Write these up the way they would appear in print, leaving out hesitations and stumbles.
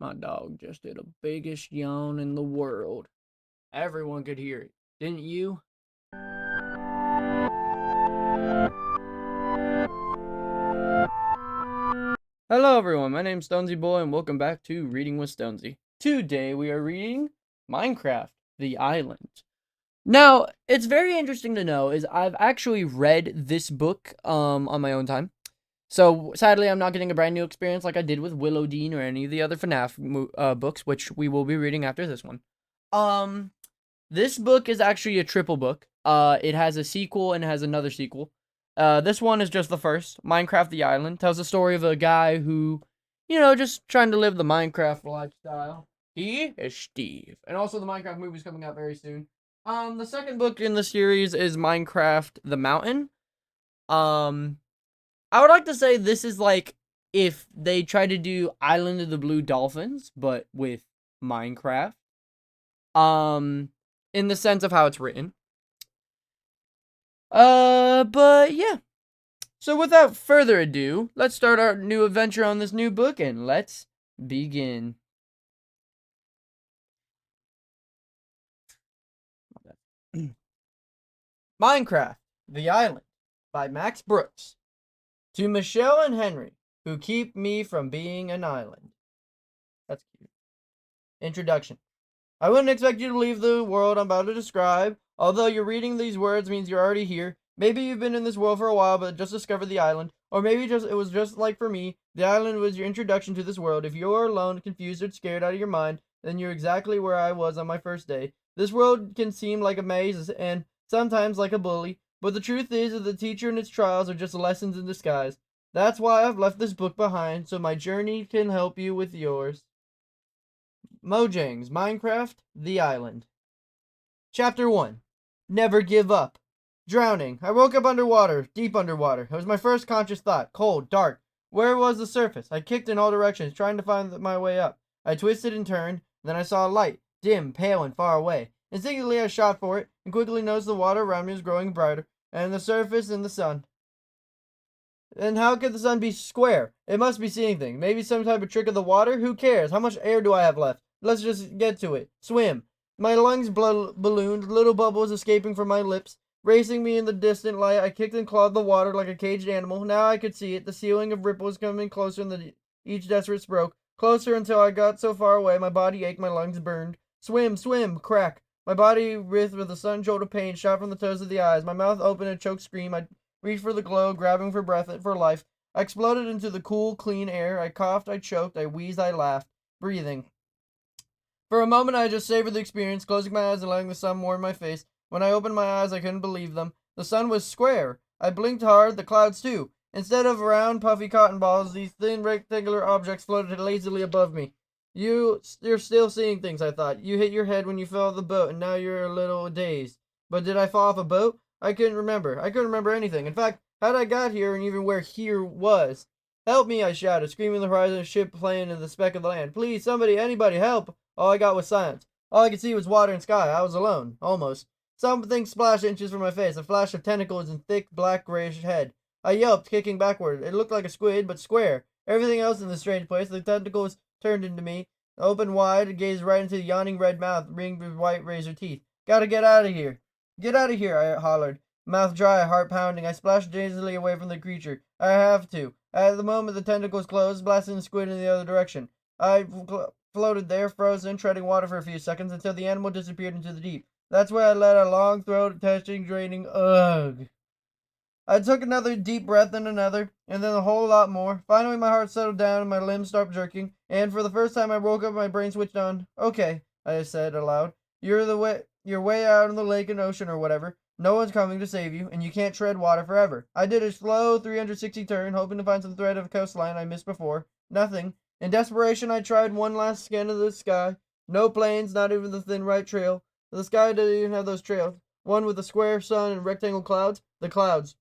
My dog just did the biggest yawn in the world. Everyone could hear it, didn't you? Hello, everyone. My name's Stonsey Boy, and welcome back to Reading with Stonsey. Today we are reading Minecraft: The Island. Now, it's very interesting to know is I've actually read this book on my own time. So sadly, I'm not getting a brand new experience like I did with Willow Dean or any of the other FNAF books, which we will be reading after this one. Um, this book is actually a triple book. It has a sequel and it has another sequel. This one is just the first. Minecraft: The Island tells the story of a guy who, just trying to live the Minecraft lifestyle. He is Steve, and also the Minecraft movie is coming out very soon. The second book in the series is Minecraft: The Mountain. Um, I would like to say this is like if they try to do Island of the Blue Dolphins, but with Minecraft. Um, in the sense of how it's written. But yeah. So without further ado, let's start our new adventure on this new book and let's begin. Minecraft: The Island by Max Brooks. To Michelle and Henry, who keep me from being an island. That's cute. Introduction. I wouldn't expect you to leave the world I'm about to describe. Although you're reading these words means you're already here. Maybe you've been in this world for a while but just discovered the island. Or maybe it was just like for me. The island was your introduction to this world. If you're alone, confused, or scared out of your mind, then you're exactly where I was on my first day. This world can seem like a maze and sometimes like a bully, but the truth is that the teacher and its trials are just lessons in disguise. That's why I've left this book behind, so my journey can help you with yours. Mojang's Minecraft: The Island. Chapter 1. Never give up. Drowning. I woke up underwater, deep underwater. It was my first conscious thought. Cold, dark. Where was the surface? I kicked in all directions, trying to find my way up. I twisted and turned, then I saw a light, dim, pale, and far away. Instinctively I shot for it, and quickly noticed the water around me was growing brighter, and the surface in the sun. And how could the sun be square? It must be seeing things. Maybe some type of trick of the water? Who cares? How much air do I have left? Let's just get to it. Swim. My lungs ballooned, little bubbles escaping from my lips. Racing me in the distant light, I kicked and clawed the water like a caged animal. Now I could see it. The ceiling of ripples coming closer, and each desperate stroke. Closer until I got so far away, my body ached, my lungs burned. Swim, swim, crack. My body writhed with a sudden jolt of pain, shot from the toes of the eyes. My mouth opened in a choked scream. I reached for the glow, grabbing for breath, for life. I exploded into the cool, clean air. I coughed, I choked, I wheezed, I laughed. Breathing. For a moment I just savored the experience, closing my eyes and letting the sun warm my face. When I opened my eyes, I couldn't believe them. The sun was square. I blinked hard, the clouds too. Instead of round, puffy cotton balls, these thin, rectangular objects floated lazily above me. You're still seeing things, I thought. You hit your head when you fell off the boat, and now you're a little dazed. But did I fall off a boat? I couldn't remember. I couldn't remember anything. In fact, how'd I got here and even where here was? Help me, I shouted, screaming the horizon of a ship playing in the speck of the land. Please, somebody, anybody, help! All I got was silence. All I could see was water and sky. I was alone, almost. Something splashed inches from my face, a flash of tentacles and thick, black, grayish head. I yelped, kicking backward. It looked like a squid, but square. Everything else in this strange place, the tentacles turned into me, opened wide, gazed right into the yawning red mouth, ringed with white razor teeth. Gotta get out of here. Get out of here, I hollered. Mouth dry, heart pounding, I splashed dazedly away from the creature. I have to. At the moment, the tentacles closed, blasting the squid in the other direction. I floated there, frozen, treading water for a few seconds until the animal disappeared into the deep. That's where I let a long throat, touching, draining ugh. I took another deep breath and another, and then a whole lot more. Finally, my heart settled down and my limbs stopped jerking, and for the first time I woke up, my brain switched on. Okay, I said aloud. You're way out in the lake and ocean or whatever. No one's coming to save you, and you can't tread water forever. I did a slow 360 turn, hoping to find some thread of coastline I missed before. Nothing. In desperation, I tried one last scan of the sky. No planes, not even the thin right trail. The sky didn't even have those trails. One with a square sun and rectangle clouds. The clouds.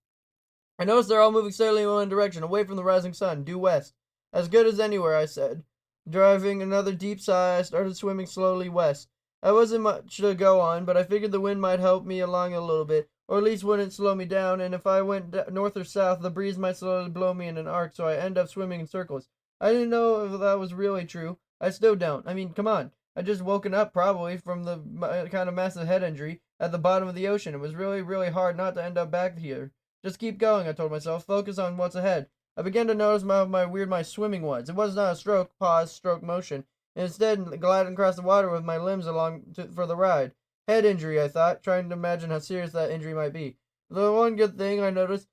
I noticed they're all moving steadily in one direction, away from the rising sun, due west. As good as anywhere, I said. Driving another deep sigh, I started swimming slowly west. I wasn't much to go on, but I figured the wind might help me along a little bit, or at least wouldn't slow me down, and if I went north or south, the breeze might slowly blow me in an arc, so I end up swimming in circles. I didn't know if that was really true, I still don't. I mean, come on. I just woken up probably from the kind of massive head injury at the bottom of the ocean. It was really, really hard not to end up back here. Just keep going, I told myself. Focus on what's ahead. I began to notice how weird my swimming was. It was not a stroke, pause, stroke motion. Instead, gliding across the water with my limbs for the ride. Head injury, I thought, trying to imagine how serious that injury might be. The one good thing I noticed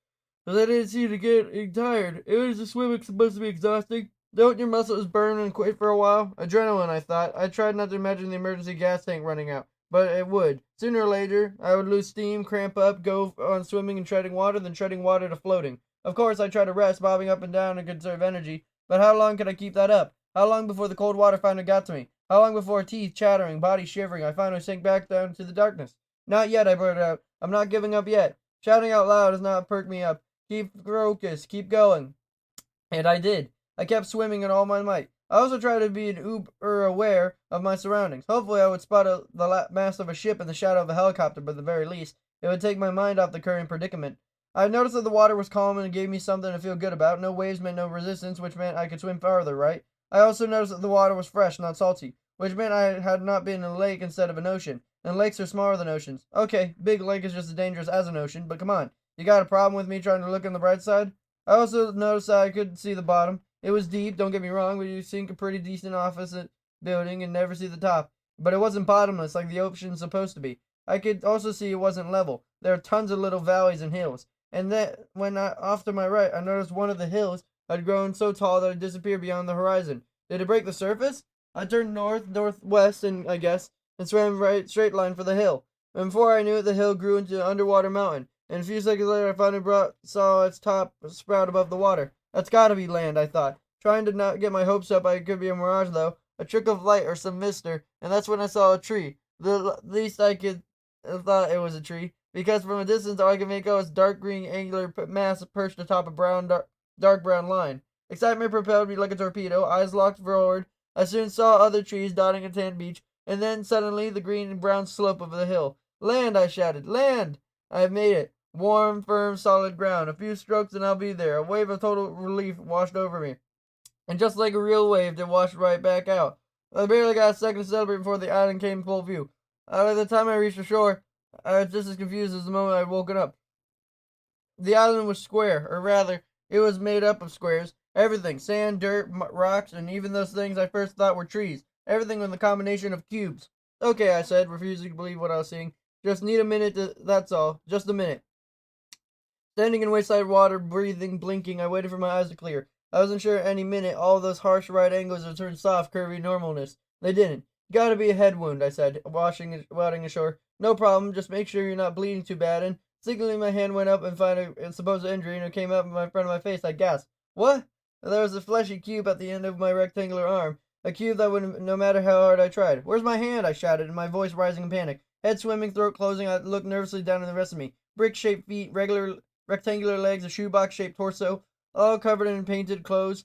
was I didn't seem to get tired. It was the swimming supposed to be exhausting. Don't your muscles burn and quit for a while? Adrenaline, I thought. I tried not to imagine the emergency gas tank running out, but it would. Sooner or later, I would lose steam, cramp up, go on swimming and treading water, then treading water to floating. Of course, I tried to rest, bobbing up and down to conserve energy, but how long could I keep that up? How long before the cold water finally got to me? How long before teeth chattering, body shivering, I finally sank back down to the darkness? Not yet, I blurted out. I'm not giving up yet. Shouting out loud has not perked me up. Keep focused, keep going. And I did. I kept swimming in all my might. I also tried to be uber aware of my surroundings. Hopefully, I would spot the mast of a ship in the shadow of a helicopter, but at the very least, it would take my mind off the current predicament. I noticed that the water was calm and it gave me something to feel good about. No waves meant no resistance, which meant I could swim farther, right? I also noticed that the water was fresh, not salty, which meant I had not been in a lake instead of an ocean. And lakes are smaller than oceans. Okay, big lake is just as dangerous as an ocean, but come on. You got a problem with me trying to look on the bright side? I also noticed that I couldn't see the bottom. It was deep, don't get me wrong, but you sink a pretty decent office building and never see the top. But it wasn't bottomless like the ocean's supposed to be. I could also see it wasn't level. There are tons of little valleys and hills. And then, off to my right, I noticed one of the hills had grown so tall that it disappeared beyond the horizon. Did it break the surface? I turned northwest, and I guess, and swam right straight line for the hill. And before I knew it, the hill grew into an underwater mountain. And a few seconds later, I finally saw its top sprout above the water. That's gotta be land, I thought. Trying to not get my hopes up, it could be a mirage, though. A trick of light or some mister. And that's when I saw a tree. The least I could thought it was a tree. Because from a distance, all I could make out was dark green angular mass perched atop a dark brown line. Excitement propelled me like a torpedo, eyes locked forward. I soon saw other trees dotting a tan beach, and then suddenly the green and brown slope of the hill. Land, I shouted. Land! I have made it. Warm, firm, solid ground. A few strokes and I'll be there. A wave of total relief washed over me. And just like a real wave, it washed right back out. I barely got a second to celebrate before the island came in full view. By the time I reached the shore, I was just as confused as the moment I'd woken up. The island was square, or rather, it was made up of squares. Everything, sand, dirt, rocks, and even those things I first thought were trees. Everything was a combination of cubes. Okay, I said, refusing to believe what I was seeing. Just need a minute, that's all. Just a minute. Standing in wayside water, breathing, blinking, I waited for my eyes to clear. I wasn't sure any minute all those harsh right angles would turn soft, curvy normalness. They didn't. Gotta be a head wound, I said, wading ashore. No problem, just make sure you're not bleeding too bad, and signaling my hand went up and found a supposed injury, and it came up in front of my face. I gasped. What? There was a fleshy cube at the end of my rectangular arm. A cube that would, no matter how hard I tried. Where's my hand? I shouted, my voice rising in panic. Head swimming, throat closing, I looked nervously down at the rest of me. Brick-shaped feet, rectangular legs, a shoebox-shaped torso, all covered in painted clothes.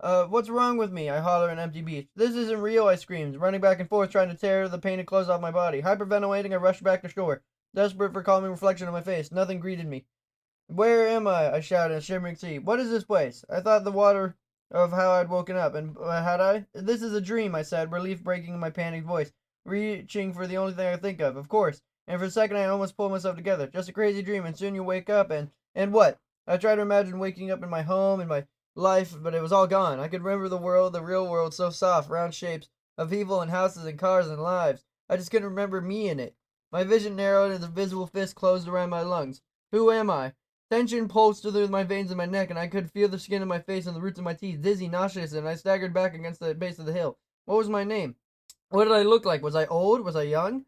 What's wrong with me? I hollered in an empty beach. This isn't real, I screamed, running back and forth trying to tear the painted clothes off my body. Hyperventilating, I rushed back to shore, desperate for calming reflection on my face. Nothing greeted me. Where am I? I shouted in a shimmering sea. What is this place? I thought the water of how I'd woken up, and had I? This is a dream, I said, relief breaking in my panicked voice, reaching for the only thing I could think of. Of course. And for a second I almost pulled myself together. Just a crazy dream, and soon you wake up, and what? I tried to imagine waking up in my home, in my life, but it was all gone. I could remember the world, the real world, so soft, round shapes of people and houses and cars and lives. I just couldn't remember me in it. My vision narrowed and the visible fist closed around my lungs. Who am I? Tension pulsed through my veins in my neck, and I could feel the skin of my face and the roots of my teeth, dizzy, nauseous, and I staggered back against the base of the hill. What was my name? What did I look like? Was I old? Was I young?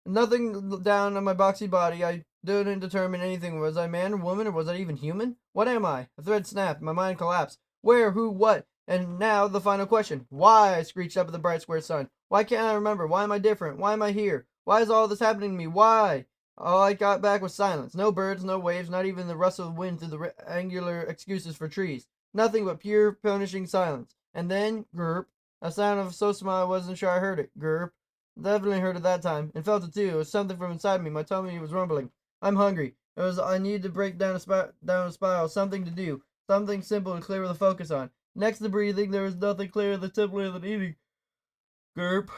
Nothing down on my boxy body. I didn't determine anything. Was I man or woman, or was I even human? What am I? A thread snapped. My mind collapsed. Where? Who? What? And now the final question. Why? I screeched up at the bright square sun. Why can't I remember? Why am I different? Why am I here? Why is all this happening to me? Why? All I got back was silence. No birds, no waves, not even the rustle of wind through the angular excuses for trees. Nothing but pure, punishing silence. And then, grrp, a sound of so small I wasn't sure I heard it. Grrp. Definitely heard it that time, and felt it too. It was something from inside me. My tummy was rumbling. I'm hungry. I needed to break down a spiral, something to do, something simple to clear the focus on. Next to breathing, there was nothing clearer than simpler than eating. Gurp,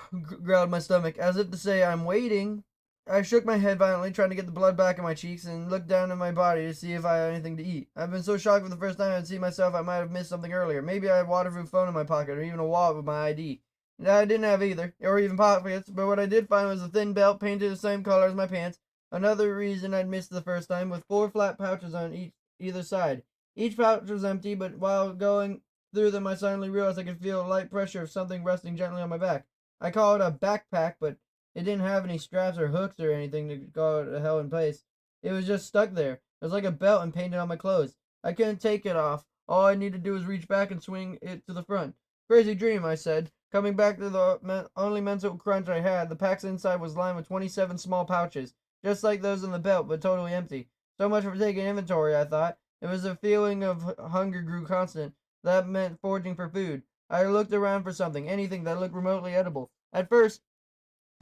growled my stomach, as if to say, I'm waiting. I shook my head violently, trying to get the blood back in my cheeks, and looked down at my body to see if I had anything to eat. I've been so shocked for the first time I'd seen myself I might have missed something earlier. Maybe I had a waterproof phone in my pocket, or even a wallet with my ID. I didn't have either, or even pockets, but what I did find was a thin belt painted the same color as my pants. Another reason I'd missed the first time, with 4 flat pouches on either side. Each pouch was empty, but while going through them, I suddenly realized I could feel a light pressure of something resting gently on my back. I call it a backpack, but it didn't have any straps or hooks or anything to go to hell in place. It was just stuck there. It was like a belt and painted on my clothes. I couldn't take it off. All I needed to do was reach back and swing it to the front. Crazy dream, I said. Coming back to the only mental crunch I had, the pack's inside was lined with 27 small pouches, just like those in the belt, but totally empty. So much for taking inventory, I thought. It was a feeling of hunger grew constant. That meant foraging for food. I looked around for something, anything that looked remotely edible. At first,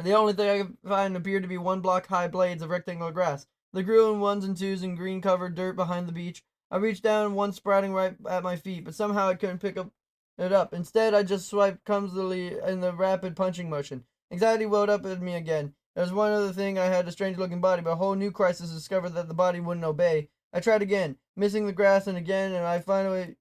the only thing I could find appeared to be 1 block high blades of rectangular grass. They grew in ones and twos in green covered dirt behind the beach. I reached down, one sprouting right at my feet, but somehow I couldn't pick it up. Instead, I just swiped clumsily in the rapid punching motion. Anxiety welled up in me again. There was one other thing. I had a strange looking body, but a whole new crisis discovered that the body wouldn't obey. I tried again, missing the grass and again, and I finally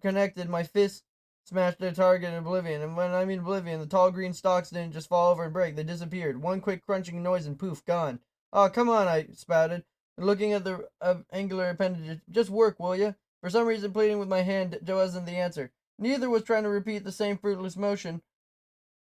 connected. My fist smashed their target in oblivion. And when I mean oblivion, the tall green stalks didn't just fall over and break. They disappeared. One quick crunching noise and poof, gone. Oh, come on, I spouted, looking at the angular appendages. Just work, will you? For some reason, pleading with my hand wasn't the answer. Neither was trying to repeat the same fruitless motion.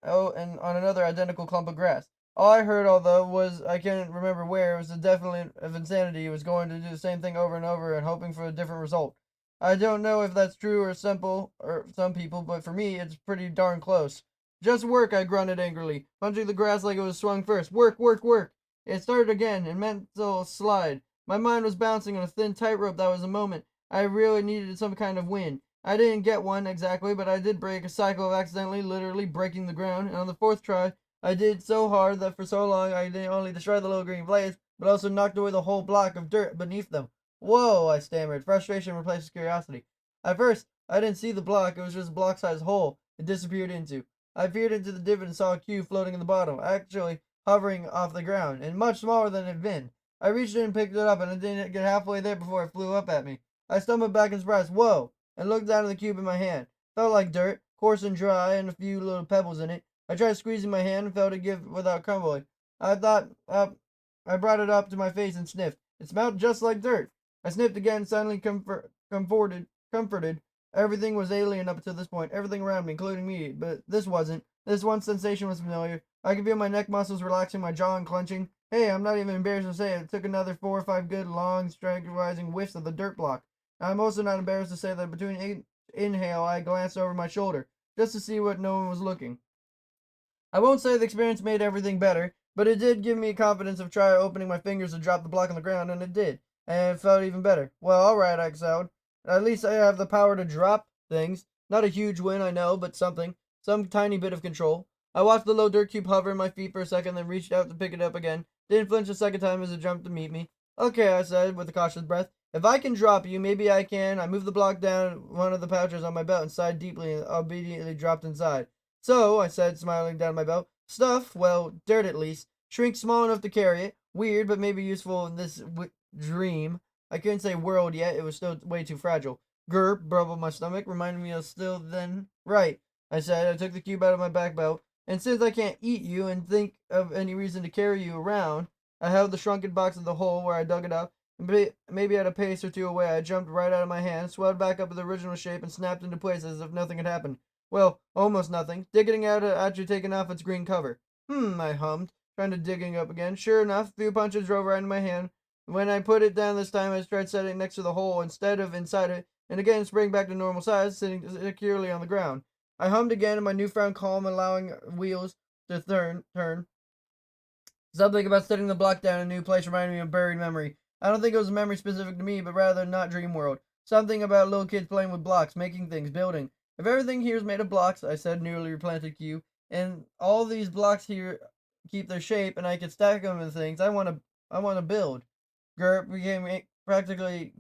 Oh, and on another identical clump of grass. All I heard, although, was I can't remember where, it was the definite of insanity. It was going to do the same thing over and over and hoping for a different result. I don't know if that's true or simple or some people, but for me, it's pretty darn close. Just work, I grunted angrily, punching the grass like it was swung first. Work, work, work. It started again, in mental slide. My mind was bouncing on a thin tightrope that was a moment. I really needed some kind of wind. I didn't get one exactly, but I did break a cycle of accidentally, literally breaking the ground, and on the 4th try, I did so hard that for so long I didn't only destroy the little green blades, but also knocked away the whole block of dirt beneath them. Whoa, I stammered. Frustration replaced with curiosity. At first, I didn't see the block. It was just a block-sized hole it disappeared into. I peered into the divot and saw a cube floating in the bottom, actually hovering off the ground, and much smaller than it had been. I reached in and picked it up, and it didn't get halfway there before it flew up at me. I stumbled back in surprise. Whoa! And looked down at the cube in my hand. Felt like dirt, coarse and dry, and a few little pebbles in it. I tried squeezing my hand and felt it give without crumbling. I thought, I brought it up to my face and sniffed. It smelled just like dirt. I sniffed again, suddenly comforted. Everything was alien up to this point, everything around me, including me, but this wasn't. This one sensation was familiar. I could feel my neck muscles relaxing, my jaw unclenching. Hey, I'm not even embarrassed to say it. It took another 4 or 5 good, long, tranquilizing whiffs of the dirt block. I'm also not embarrassed to say that between each inhale, I glanced over my shoulder, just to see what no one was looking. I won't say the experience made everything better, but it did give me confidence of try opening my fingers to drop the block on the ground, and it did. And it felt even better. Well, alright, I excelled. At least I have the power to drop things. Not a huge win, I know, but something. Some tiny bit of control. I watched the low dirt cube hover in my feet for a second, then reached out to pick it up again. Didn't flinch a second time as it jumped to meet me. Okay, I said, with a cautious breath. If I can drop you, maybe I can. I moved the block down one of the pouches on my belt and sighed deeply and obediently dropped inside. So, I said, smiling down my belt, stuff, well, dirt at least, shrink small enough to carry it. Weird, but maybe useful in this dream. I couldn't say world yet, it was still way too fragile. Gurp, burbled my stomach, reminding me of still then. Right, I said. I took the cube out of my back belt, and since I can't eat you and think of any reason to carry you around, I held the shrunken box in the hole where I dug it up, and maybe at a pace or two away, I jumped right out of my hand, swelled back up to the original shape, and snapped into place as if nothing had happened. Well, almost nothing. Digging out after taking off its green cover. I hummed, trying to digging up again. Sure enough, a few punches drove right into my hand. When I put it down this time, I tried setting it next to the hole instead of inside it, and again sprang back to normal size, sitting securely on the ground. I hummed again in my newfound calm, allowing wheels to turn. Something about setting the block down in a new place reminded me of buried memory. I don't think it was a memory specific to me, but rather not dream world. Something about little kids playing with blocks, making things, building. If everything here is made of blocks, I said, newly replanted cue, and all these blocks here keep their shape, and I can stack them and things, I want to build. Gurp became practically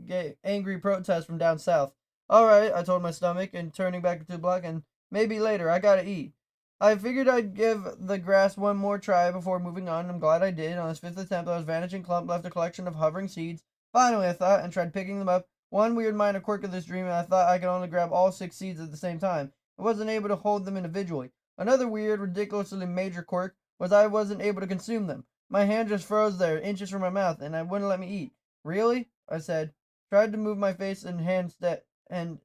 angry protest from down south. All right, I told my stomach, and turning back to the block, and maybe later, I gotta eat. I figured I'd give the grass one more try before moving on. I'm glad I did. On his fifth attempt, I was vanishing clump left a collection of hovering seeds. Finally, I thought, and tried picking them up. One weird minor quirk of this dream, and I thought I could only grab all 6 seeds at the same time. I wasn't able to hold them individually. Another weird, ridiculously major quirk was I wasn't able to consume them. My hand just froze there, inches from my mouth, and it wouldn't let me eat. Really? I said. Tried to move my face and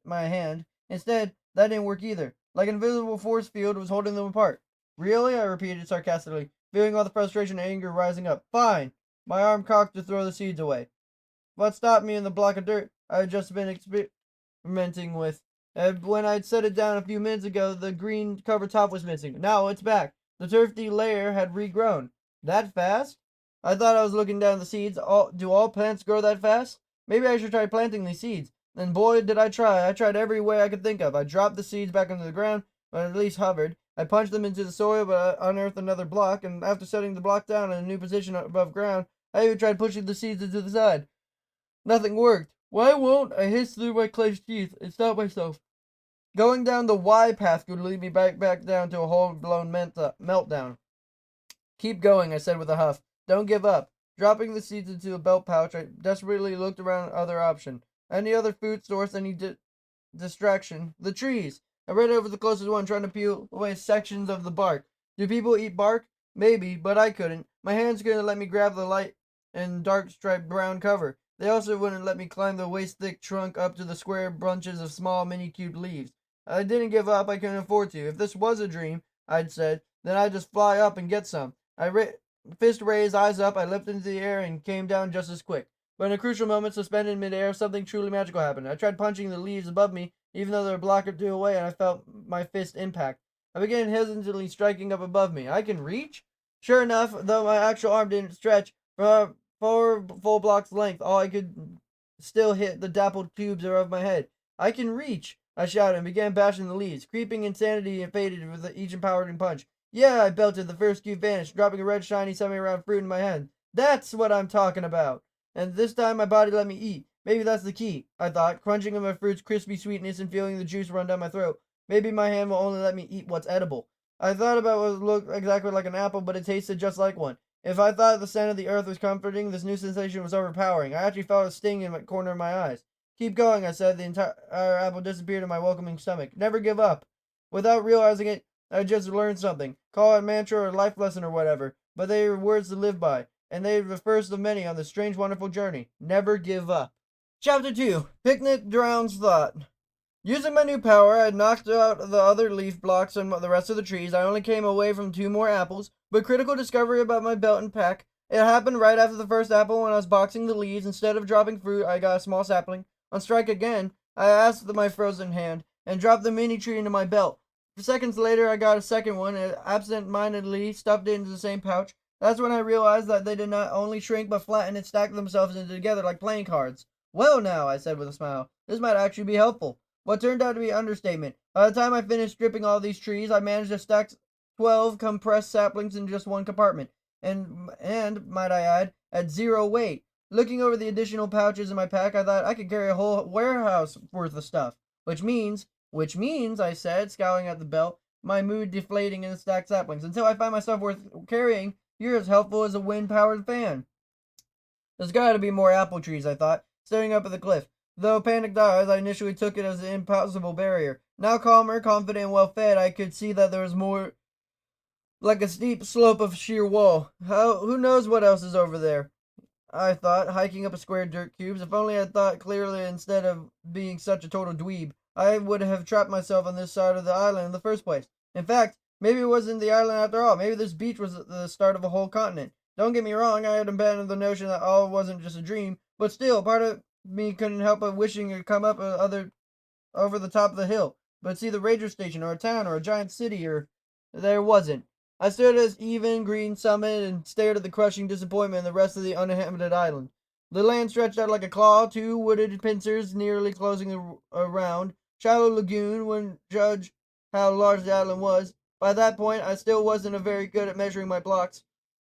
my hand. Instead, that didn't work either. Like an invisible force field was holding them apart. Really? I repeated sarcastically, feeling all the frustration and anger rising up. Fine. My arm cocked to throw the seeds away. What stopped me in the block of dirt I had just been experimenting with? When I'd set it down a few minutes ago, the green cover top was missing. Now it's back. The turfy layer had regrown. That fast? I thought I was looking down the seeds. Do all plants grow that fast? Maybe I should try planting these seeds. And boy, did I try. I tried every way I could think of. I dropped the seeds back into the ground, but at least hovered. I punched them into the soil, but I unearthed another block, and after setting the block down in a new position above ground, I even tried pushing the seeds into the side. Nothing worked. Why won't I hissed through my clenched teeth and stopped myself? Going down the Y path could lead me back down to a whole-blown meltdown. Keep going, I said with a huff. Don't give up. Dropping the seeds into a belt pouch, I desperately looked around other option. Any other food source, any distraction? The trees. I ran over the closest one, trying to peel away sections of the bark. Do people eat bark? Maybe, but I couldn't. My hands couldn't let me grab the light and dark striped brown cover. They also wouldn't let me climb the waist-thick trunk up to the square bunches of small, mini-cubed leaves. I didn't give up. I couldn't afford to. If this was a dream, I'd said, then I'd just fly up and get some. Fist raised, eyes up, I leapt into the air and came down just as quick. But in a crucial moment, suspended in midair, something truly magical happened. I tried punching the leaves above me, even though they were a block or two away, and I felt my fist impact. I began hesitantly striking up above me. I can reach? Sure enough, though my actual arm didn't stretch for 4 full blocks length, all I could still hit the dappled tubes above my head. I can reach! I shouted and began bashing the leaves. Creeping insanity faded with each empowering punch. Yeah, I belted. The first cube vanished, dropping a red, shiny, semi-round fruit in my hand. That's what I'm talking about. And this time my body let me eat. Maybe that's the key, I thought, crunching on my fruit's crispy sweetness and feeling the juice run down my throat. Maybe my hand will only let me eat what's edible. I thought about what looked exactly like an apple, but it tasted just like one. If I thought the scent of the earth was comforting, this new sensation was overpowering. I actually felt a sting in the corner of my eyes. Keep going, I said. The entire apple disappeared in my welcoming stomach. Never give up. Without realizing it, I just learned something. Call it mantra or life lesson or whatever, but they are words to live by, and they are the first of many on this strange, wonderful journey. Never give up. Chapter 2. Picnic Drowns Thought. Using my new power, I had knocked out the other leaf blocks and the rest of the trees. I only came away from 2 more apples, but critical discovery about my belt and pack. It happened right after the first apple when I was boxing the leaves. Instead of dropping fruit, I got a small sapling. On strike again, I asked my frozen hand, and dropped the mini tree into my belt. Seconds later, I got a second one and absent-mindedly stuffed it into the same pouch. That's when I realized that they did not only shrink but flatten and stack themselves into together like playing cards. Well now, I said with a smile, this might actually be helpful. What turned out to be an understatement. By the time I finished stripping all these trees, I managed to stack 12 compressed saplings in just one compartment. And might I add, at 0 weight. Looking over the additional pouches in my pack, I thought I could carry a whole warehouse worth of stuff. Which means, I said, scowling at the belt, my mood deflating in the stacked saplings. Until I find myself worth carrying, you're as helpful as a wind-powered fan. There's gotta be more apple trees, I thought, staring up at the cliff. Though panicked eyes, I initially took it as an impossible barrier. Now calmer, confident, and well-fed, I could see that there was more like a steep slope of sheer wall. Who knows what else is over there? I thought, hiking up a square dirt cubes. If only I'd thought clearly instead of being such a total dweeb, I would have trapped myself on this side of the island in the first place. In fact, maybe it wasn't the island after all. Maybe this beach was the start of a whole continent. Don't get me wrong, I had abandoned the notion that all wasn't just a dream, but still, part of me couldn't help but wishing it come up over the top of the hill, but see the ranger station or a town or a giant city or there wasn't. I stood at its even green summit and stared at the crushing disappointment and the rest of the uninhabited island. The land stretched out like a claw, 2 wooded pincers nearly closing around. Shallow lagoon wouldn't judge how large the island was. By that point, I still wasn't very good at measuring my blocks,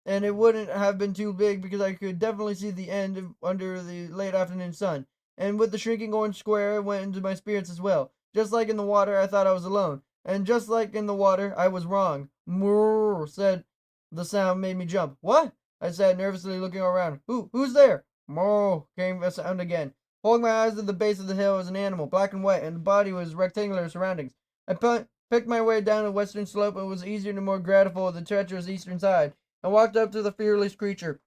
and it wouldn't have been too big because I could definitely see the end under the late afternoon sun. and with the shrinking orange square it went into my spirits as well. Just like in the water, I thought I was alone, and just like in the water, I was wrong. Moo said the sound made me jump. What? I said, nervously looking around. Who's there? Moo came the sound again. Holding my eyes to the base of the hill was an animal, black and white, and the body was rectangular surroundings. I picked my way down the western slope and was easier and more gratiful of the treacherous eastern side. I walked up to the fearless creature,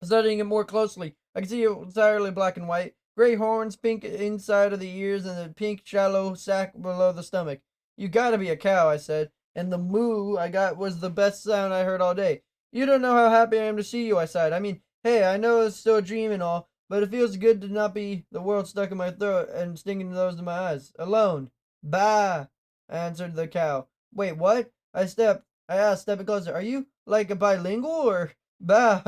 studying it more closely. I could see it was entirely black and white. Gray horns, pink inside of the ears, and a pink shallow sac below the stomach. You gotta be a cow, I said, and the moo I got was the best sound I heard all day. You don't know how happy I am to see you, I sighed. I mean, hey, I know it's still a dream and all, but it feels good to not be the world stuck in my throat and stinging those in my eyes. Alone. Bah, answered the cow. Wait, what? I asked, stepping closer. Are you like a bilingual or? Bah,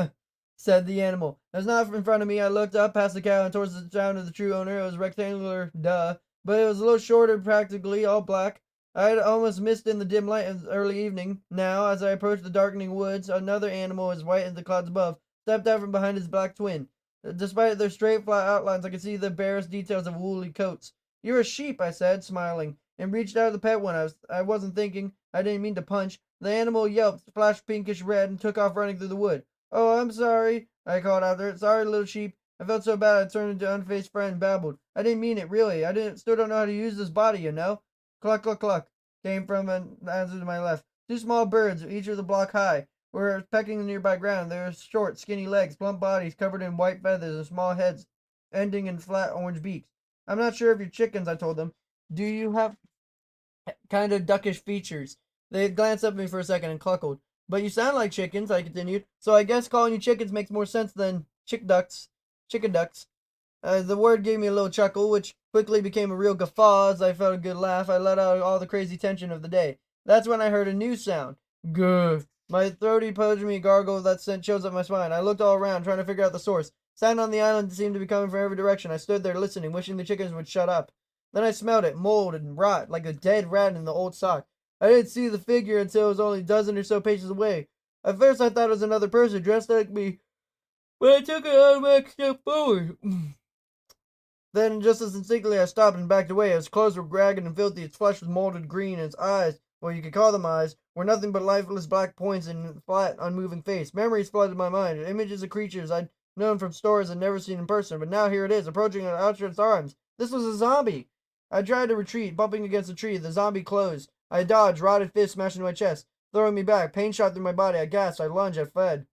said the animal. As not in front of me, I looked up past the cow and towards the sound of the true owner. It was rectangular, duh, but it was a little shorter, practically all black. I had almost missed in the dim light of the early evening. Now, as I approached the darkening woods, another animal as white as the clouds above stepped out from behind his black twin. Despite their straight, flat outlines, I could see the barest details of woolly coats. You're a sheep, I said, smiling, and reached out to the pet one. I wasn't thinking. I didn't mean to punch. The animal yelped, flashed pinkish red, and took off running through the wood. Oh, I'm sorry, I called after it. Sorry, little sheep. I felt so bad I turned into an unfazed friend and babbled. I didn't mean it, really. Still don't know how to use this body, you know. Cluck, cluck, cluck, came from an answer to my left. Two small birds, each of the block high, were pecking the nearby ground. They were short, skinny legs, plump bodies covered in white feathers, and small heads ending in flat orange beaks. I'm not sure if you're chickens, I told them. Do you have kind of duckish features? They glanced up at me for a second and cluckled. But you sound like chickens, I continued, so I guess calling you chickens makes more sense than chicken ducks. The word gave me a little chuckle, which quickly became a real guffaw as I felt a good laugh. I let out all the crazy tension of the day. That's when I heard a new sound. Gah. My throaty, pudgy gargle that sent chills up my spine. I looked all around, trying to figure out the source. Sound on the island seemed to be coming from every direction. I stood there listening, wishing the chickens would shut up. Then I smelled it, mold and rot, like a dead rat in the old sock. I didn't see the figure until it was only a dozen or so paces away. At first I thought it was another person dressed like me, but I took an automatic step forward. Then, just as instinctively, I stopped and backed away. Its clothes were ragged and filthy, its flesh was molded green, and its eyes, well, you could call them eyes, were nothing but lifeless black points in a flat, unmoving face. Memories flooded my mind, images of creatures I'd known from stories and never seen in person, but now here it is, approaching with outstretched arms. This was a zombie! I tried to retreat, bumping against a tree. The zombie closed. I dodged, rotted fist smashed into my chest, throwing me back. Pain shot through my body. I gasped, I lunged, I fled.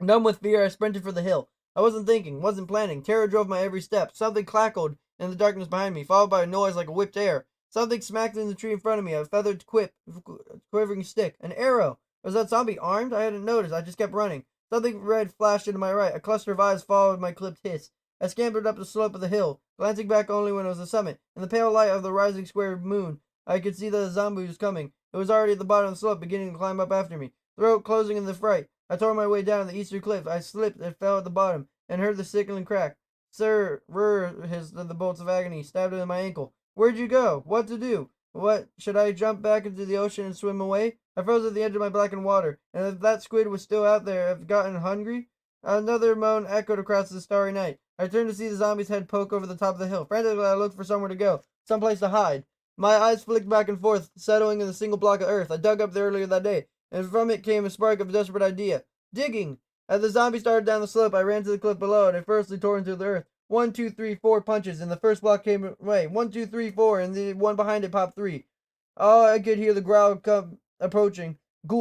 Numb with fear, I sprinted for the hill. I wasn't thinking, wasn't planning. Terror drove my every step. Something cackled in the darkness behind me, followed by a noise like a whipped air. Something smacked in the tree in front of me, a feathered quivering stick. An arrow! Was that zombie armed? I hadn't noticed. I just kept running. Something red flashed into my right. A cluster of eyes followed my clipped hiss. I scampered up the slope of the hill, glancing back only when it was the summit. In the pale light of the rising square moon, I could see that the zombie was coming. It was already at the bottom of the slope, beginning to climb up after me. Throat closing in the fright. I tore my way down the eastern cliff. I slipped and fell at the bottom, and heard the sickening crack. Sir, hissed the bolts of agony, stabbed in my ankle. Where'd you go? What to do? What, should I jump back into the ocean and swim away? I froze at the edge of my blackened water, and if that squid was still out there, I've gotten hungry? Another moan echoed across the starry night. I turned to see the zombie's head poke over the top of the hill. Frantically, I looked for somewhere to go, someplace to hide. My eyes flicked back and forth, settling in the single block of earth I dug up there earlier that day, and from it came a spark of a desperate idea. Digging! As the zombie started down the slope, I ran to the cliff below, and I firstly tore into the earth. 1, 2, 3, 4 punches, and the first block came away. 1, 2, 3, 4, and the one behind it popped 3. Oh, I could hear the ghoul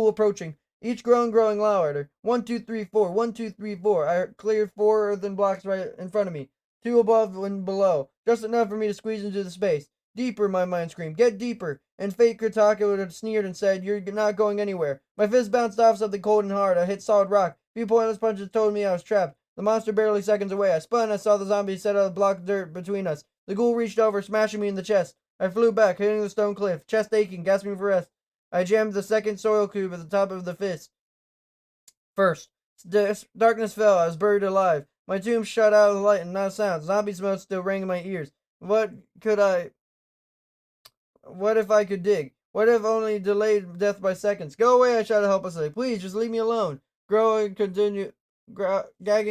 approaching. Each groan growing louder. 1, 2, 3, 4. 1, 2, 3, 4. I cleared 4 earthen blocks right in front of me, 2 above and below, just enough for me to squeeze into the space. Deeper, my mind screamed. Get deeper. And fate Kritaka would have sneered and said, You're not going anywhere. My fist bounced off something cold and hard. I hit solid rock. A few pointless punches told me I was trapped. The monster barely seconds away. I spun. I saw the zombie set out a block of dirt between us. The ghoul reached over, smashing me in the chest. I flew back, hitting the stone cliff, chest aching, gasping for breath. I jammed the second soil cube at the top of the fist. First. Darkness fell. I was buried alive. My tomb shut out of the light and not a sound. Zombie smoke still rang in my ears. What if I could dig? What if only delayed death by seconds? Go away, I shouted helplessly. Please, just leave me alone. Gagging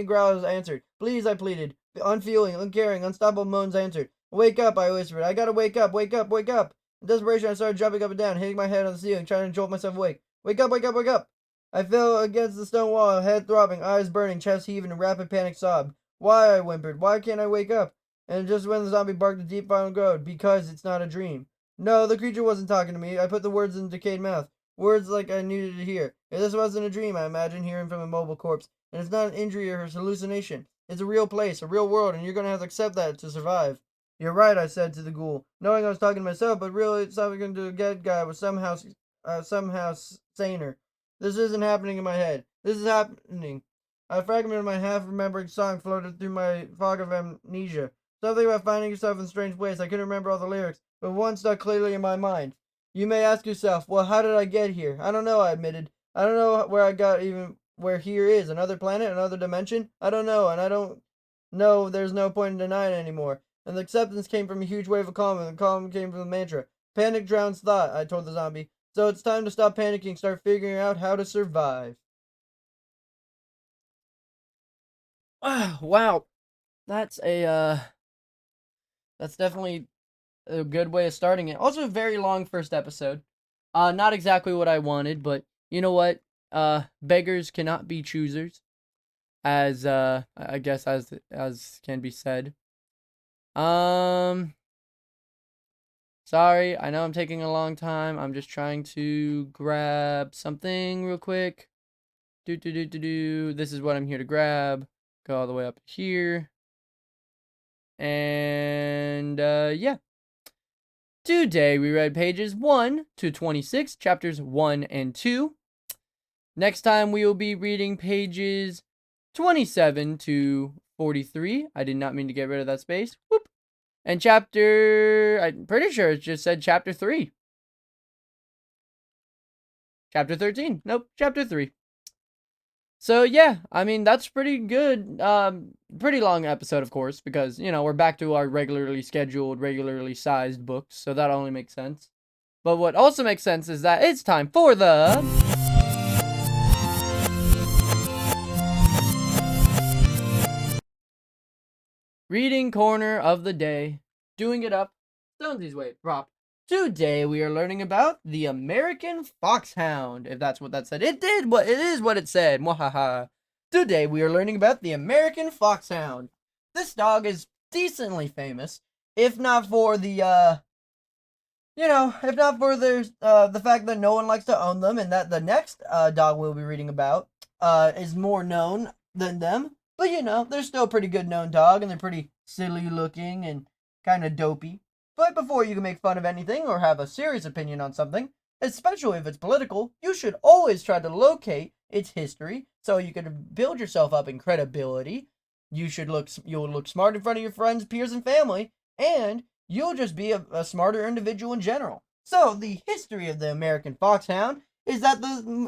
growls answered. Please, I pleaded. unfeeling, uncaring, unstoppable moans answered. Wake up, I whispered. I gotta wake up, wake up, wake up. In desperation, I started jumping up and down, hitting my head on the ceiling, trying to jolt myself awake. Wake up, wake up, wake up. I fell against the stone wall, head throbbing, eyes burning, chest heaving, and rapid panic sob. Why, I whimpered. Why can't I wake up? And just when the zombie barked a deep final groan, because it's not a dream. No, the creature wasn't talking to me. I put the words in the decayed mouth. Words like I needed to hear. If this wasn't a dream, I imagined hearing from a mobile corpse. And it's not an injury or a hallucination. It's a real place, a real world, and you're gonna have to accept that to survive. You're right, I said to the ghoul, knowing I was talking to myself, but really talking to a dead guy was somehow saner. This isn't happening in my head. This is happening. A fragment of my half-remembering song floated through my fog of amnesia. Something about finding yourself in strange ways. I couldn't remember all the lyrics, but one stuck clearly in my mind. You may ask yourself, well, how did I get here? I don't know, I admitted. I don't know where I got, even where here is. Another planet? Another dimension? I don't know, and I don't know there's no point in denying it anymore. And the acceptance came from a huge wave of calm, and the calm came from the mantra. Panic drowns thought, I told the zombie. So it's time to stop panicking, start figuring out how to survive. Wow. That's that's definitely a good way of starting it. Also a very long first episode. Not exactly what I wanted, but you know what? Beggars cannot be choosers, as I guess as can be said. Sorry, I know I'm taking a long time. I'm just trying to grab something real quick. This is what I'm here to grab. Go all the way up here. And yeah. Today we read pages 1 to 26, chapters 1 and 2. Next time we will be reading pages 27 to 43. I did not mean to get rid of that space. Whoop. And I'm pretty sure it just said chapter 3. Chapter 13. Nope, chapter 3. So yeah, I mean, that's pretty good. Pretty long episode, of course, because, you know, we're back to our regularly scheduled, regularly sized books, so that only makes sense. But what also makes sense is that it's time for the reading corner of the day. Doing it up Stonsey's way, prop. Today we are learning about the American Foxhound, if that's what that said. It is what it said. Mwahaha. Today we are learning about the American Foxhound. This dog is decently famous, if not for the the fact that no one likes to own them, and that the next dog we'll be reading about is more known than them. But you know, they're still a pretty good known dog, and they're pretty silly looking and kind of dopey. But before you can make fun of anything or have a serious opinion on something, especially if it's political, you should always try to locate its history so you can build yourself up in credibility. You'll look smart in front of your friends, peers, and family, and you'll just be a smarter individual in general. So the history of the American Foxhound is that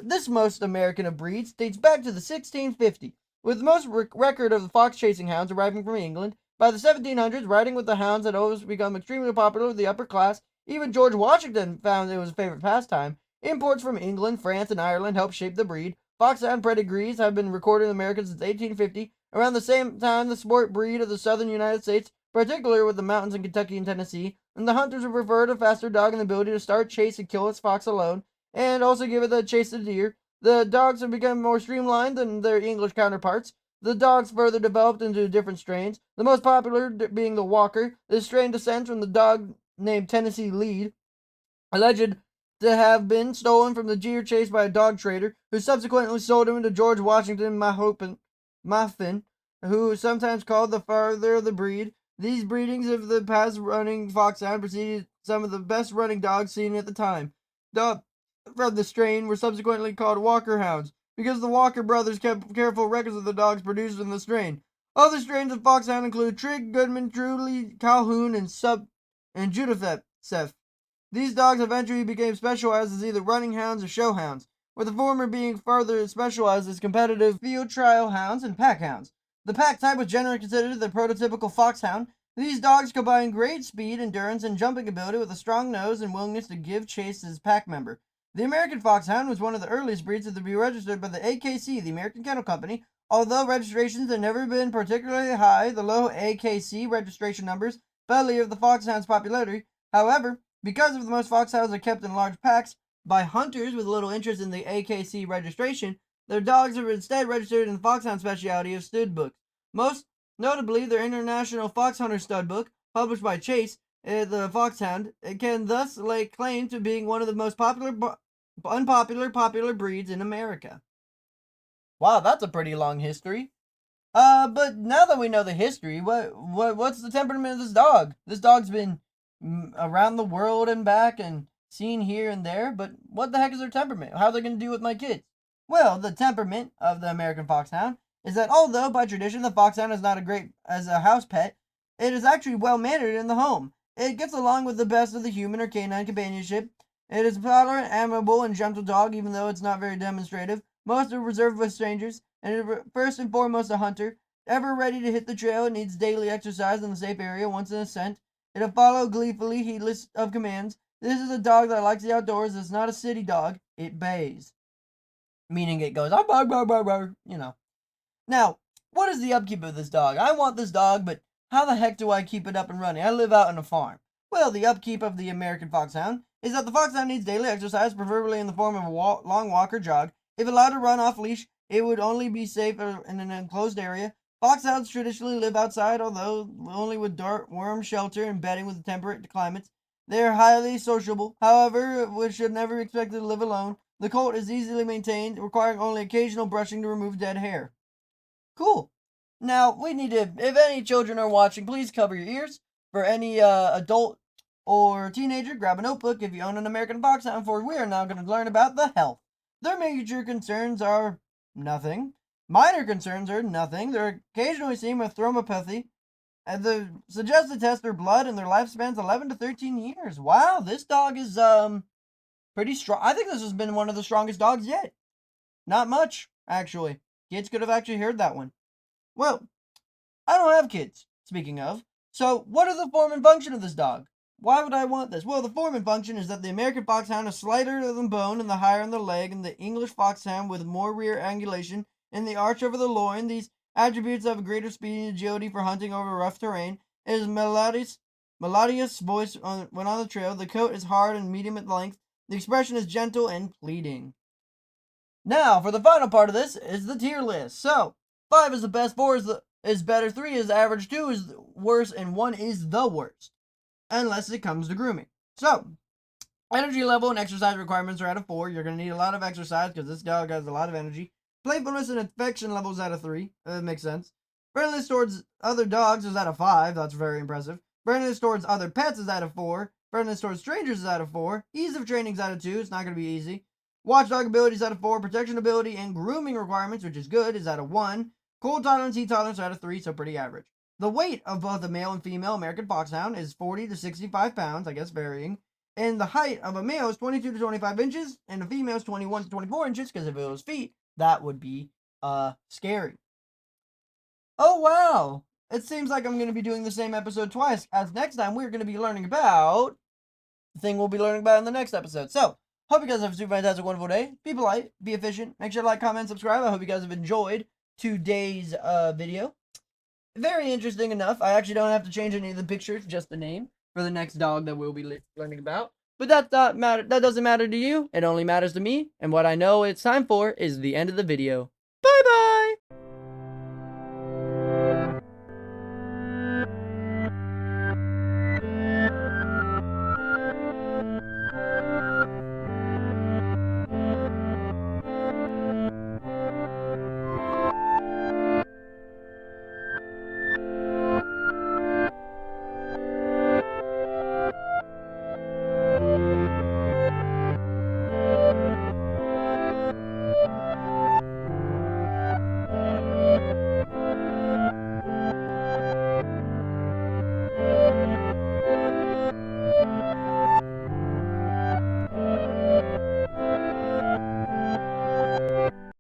this most American of breeds dates back to the 1650, with most record of the fox chasing hounds arriving from England. By the 1700s, riding with the hounds had always become extremely popular with the upper class. Even George Washington found it was a favorite pastime. Imports from England, France, and Ireland helped shape the breed. Foxhound pedigrees have been recorded in America since 1850. Around the same time, the sport breed of the southern United States, particularly with the mountains in Kentucky and Tennessee, and the hunters would prefer a faster dog and the ability to start, chase, and kill its fox alone, and also give it the chase of deer. The dogs have become more streamlined than their English counterparts. The dogs further developed into different strains, the most popular being the Walker. This strain descends from the dog named Tennessee Lead, alleged to have been stolen from the deer chase by a dog trader, who subsequently sold him to George Washington Muffin, who is sometimes called the father of the breed. These breedings of the past running foxhound preceded some of the best running dogs seen at the time. Dogs from the strain were subsequently called Walker hounds, because the Walker brothers kept careful records of the dogs produced in the strain. Other strains of foxhound include Trigg, Goodman, Truly, Calhoun, and Judafef. These dogs eventually became specialized as either running hounds or show hounds, with the former being further specialized as competitive field trial hounds and pack hounds. The pack type was generally considered the prototypical foxhound. These dogs combine great speed, endurance, and jumping ability with a strong nose and willingness to give chase to his pack member. The American Foxhound was one of the earliest breeds to be registered by the AKC, the American Kennel Company, Although registrations have never been particularly high, the low AKC registration numbers belly of the foxhound's popularity. However, because of the most foxhounds are kept in large packs by hunters with little interest in the AKC registration, their dogs are instead registered in the foxhound specialty of stud books. Most notably, their International Fox Hunter Stud Book, published by Chase, the foxhound, can thus lay claim to being one of the most popular breeds in America. Wow, that's a pretty long history. But now that we know the history, what's the temperament of this dog? This dog's been around the world and back and seen here and there, but what the heck is their temperament? How are they going to do with my kids? Well, the temperament of the American Foxhound is that although by tradition the foxhound is not a great as a house pet, it is actually well mannered in the home. It gets along with the best of the human or canine companionship. It is a tolerant, amiable, and gentle dog, even though it's not very demonstrative. Most are reserved with strangers, and is first and foremost a hunter. Ever ready to hit the trail, it needs daily exercise in a safe area once in a scent. It'll follow gleefully, heedless of commands. This is a dog that likes the outdoors. It's not a city dog. It bays. Meaning it goes, you know. Now, what is the upkeep of this dog? I want this dog, but how the heck do I keep it up and running? I live out on a farm. Well, the upkeep of the American Foxhound is that the foxhound needs daily exercise, preferably in the form of a long walk or jog. If allowed to run off leash, it would only be safe in an enclosed area. Foxhounds traditionally live outside, although only with dirt, worm shelter, and bedding with temperate climates. They are highly sociable. However, we should never be expected to live alone. The coat is easily maintained, requiring only occasional brushing to remove dead hair. Cool. Now, we need to, if any children are watching, please cover your ears. For any adult or teenager, grab a notebook if you own an American Foxhound, for we are now going to learn about the health. Their major concerns are nothing. Minor concerns are nothing. They're occasionally seen with thromopathy. And the suggested tests are blood, and their lifespan's 11 to 13 years. Wow, this dog is pretty strong. I think this has been one of the strongest dogs yet. Not much, actually. Kids could have actually heard that one. Well, I don't have kids, speaking of. So, what are the form and function of this dog? Why would I want this? Well, the form and function is that the American Foxhound is slighter than bone and the higher in the leg, and the English Foxhound with more rear angulation and the arch over the loin. These attributes have a greater speed and agility for hunting over rough terrain. It is melodious voice when on the trail. The coat is hard and medium at length. The expression is gentle and pleading. Now, for the final part of this is the tier list. So, 5 is the best, 4 is better, 3 is average, 2 is worse, and 1 is the worst. Unless it comes to grooming. So, energy level and exercise requirements are out of 4. You're going to need a lot of exercise because this dog has a lot of energy. Playfulness and affection levels out of 3. That makes sense. Friendliness towards other dogs is out of 5. That's very impressive. Friendliness towards other pets is out of 4. Friendliness towards strangers is out of 4. Ease of training is out of 2. It's not going to be easy. Watchdog ability is out of 4. Protection ability and grooming requirements, which is good, is out of 1. Cold tolerance, heat tolerance are out of 3, so pretty average. The weight of both the male and female American Foxhound is 40 to 65 pounds, I guess varying. And the height of a male is 22 to 25 inches, and a female is 21 to 24 inches, because if it was feet, that would be scary. Oh, wow. It seems like I'm going to be doing the same episode twice, as next time we're going to be learning about the thing we'll be learning about in the next episode. So, hope you guys have a super fantastic, wonderful day. Be polite, be efficient. Make sure to like, comment, subscribe. I hope you guys have enjoyed today's video. Very interesting enough. I actually don't have to change any of the pictures, just the name for the next dog that we'll be learning about. But that doesn't matter to you. It only matters to me. And what I know it's time for is the end of the video. Bye bye.